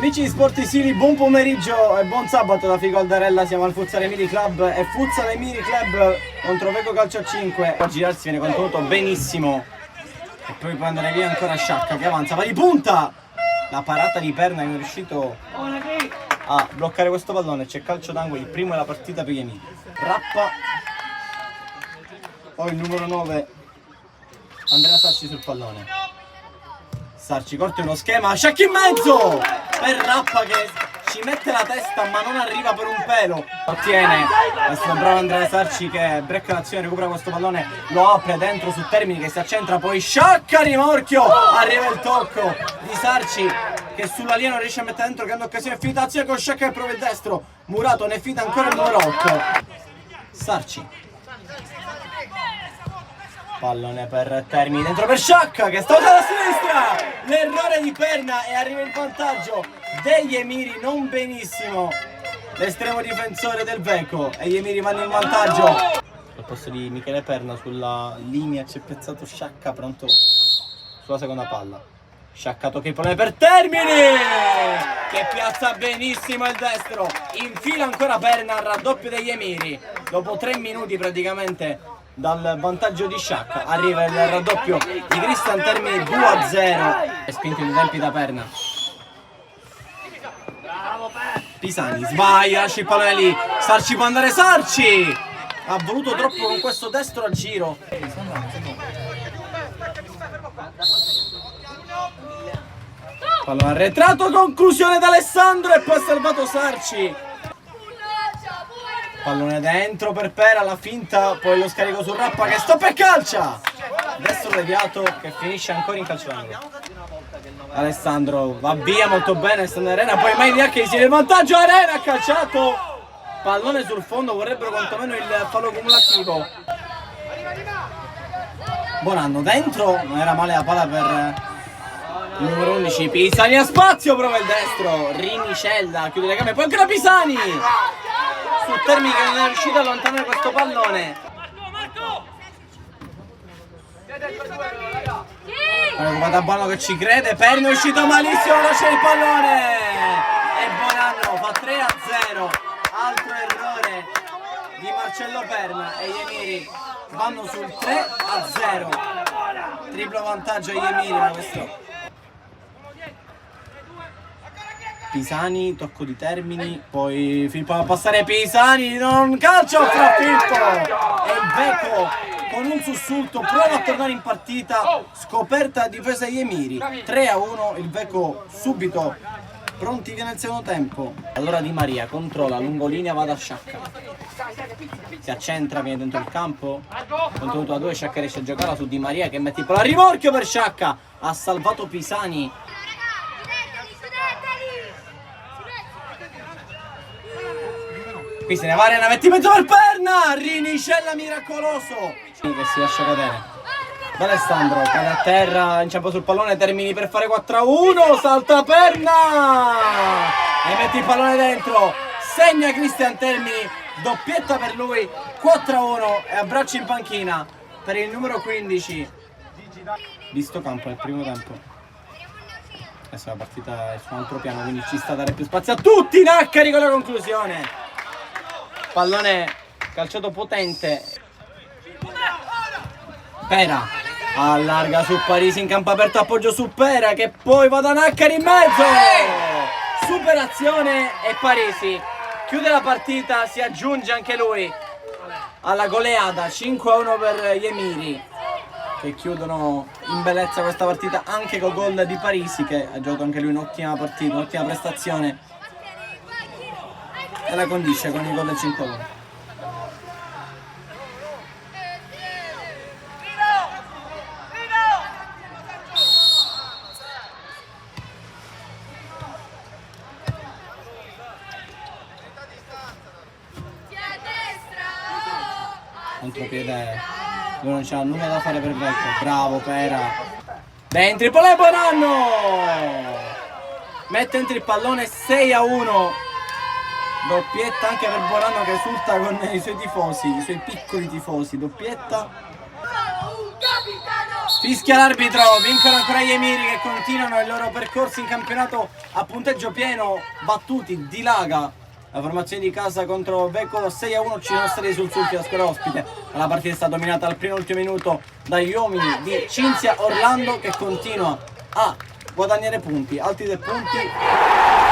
Amici di Sportisili, buon pomeriggio e buon sabato da Fico Aldarella. Siamo al Futsal Emiri Club e Futsal Emiri Club contro Veco Calcio a 5. A girarsi viene contenuto benissimo e poi può andare via ancora Sciacca che avanza, va di punta! La parata di Perna che è riuscito a bloccare questo pallone. C'è calcio d'angolo, il primo della partita per gli Emiri. Rappa, poi il numero 9 Andrea Sarci sul pallone. Sarci corta uno schema, Sciacca in mezzo per Rappa che ci mette la testa ma non arriva per un pelo. Ottiene, adesso bravo Andrea Sarci che brecca l'azione, recupera questo pallone, lo apre dentro su Termini che si accentra, poi Sciacca rimorchio, arriva il tocco di Sarci che sulla linea non riesce a mettere dentro, grande occasione, finita azione con Sciacca che prova il destro, Murato ne fida ancora il numero 8. Sarci, pallone per Termini, dentro per Sciacca che sta dalla sinistra, l'errore di Perna e arriva il vantaggio degli Emiri, non benissimo l'estremo difensore del Veco e gli Emiri vanno in vantaggio. Al posto di Michele Perna sulla linea c'è piazzato Sciacca pronto sulla seconda palla. Sciacca tocca il pallone per Termini che piazza benissimo il destro, infila ancora Perna al raddoppio degli Emiri dopo 3 minuti praticamente dal vantaggio di Sciacca. Arriva il raddoppio di Cristian Termini, 2-0, è spinto in tempi da Perna. Pisani sbaglia, lascia il pallone lì, Sarci può andare, Sarci ha voluto troppo con questo destro a giro. Pallone arretrato, conclusione da Alessandro e poi ha salvato Sarci. Pallone dentro per Pera, la finta, poi lo scarico su Rappa che stoppa e calcia. Destro deviato che finisce ancora in calcio d'angolo. Alessandro va via molto bene, Alessandro Arena, poi Maniac che si in vantaggio, Arena ha calciato. Pallone sul fondo, vorrebbero quantomeno il fallo cumulativo. Bonanno dentro, non era male la palla per il numero 11, Pisani a spazio, prova il destro, Rinicella chiude le gambe, poi ancora Pisani su Termini che non è riuscito a allontanare questo pallone. Da Bono che ci crede, Perna è uscito malissimo, lascia il pallone e Bonanno fa 3-0, altro errore di Marcello Perna e gli Emiri vanno sul 3-0, triplo vantaggio agli Emiri da questo. Pisani, tocco di Termini, poi Filippo va a passare Pisani, non calcio fra Filippo e il Veco con un sussulto prova a tornare in partita, scoperta difesa degli Emiri, 3-1, il Veco subito pronti nel secondo tempo. Allora Di Maria controlla, lungolinea, va da Sciacca, si accentra, viene dentro il campo, contenuto a 2, Sciacca riesce a giocare su Di Maria che mette il palo a rimorchio per Sciacca, ha salvato Pisani. Qui se ne va Arena, mette in mezzo per Perna, Rinicella miracoloso che si lascia cadere da Alessandro, cade a terra, inciampa sul pallone, Termini per fare 4-1, salta Perna e mette il pallone dentro, segna Cristian Termini, doppietta per lui, 4-1 e abbraccio in panchina per il numero 15 di sto campo nel primo tempo. Adesso la partita è su un altro piano, quindi ci sta a dare più spazio a tutti. Naccari con la conclusione, pallone calciato potente, Pera allarga su Parisi in campo aperto, appoggio su Pera che poi va da Naccari in mezzo, superazione e Parisi chiude la partita, si aggiunge anche lui alla goleada, 5-1 per gli Emiri che chiudono in bellezza questa partita anche col gol di Parisi che ha giocato anche lui un'ottima partita, un'ottima prestazione e la condisce con il gol del 5-1. Contropiede, lui non c'ha nulla da fare per Veco, bravo Pera, dentro il pallone Bonanno, mette dentro il pallone, 6-1, doppietta anche per Bonanno che esulta con i suoi tifosi, i suoi piccoli tifosi, doppietta Fischia l'arbitro, vincono ancora gli Emiri che continuano il loro percorso in campionato a punteggio pieno, battuti di Laga. La formazione di casa contro Vecco 6-1 ci sono stati sul la squadra ospite. La partita è stata dominata al primo e ultimo minuto dagli uomini di Cinzia Orlando che continua a guadagnare punti, altri 3 punti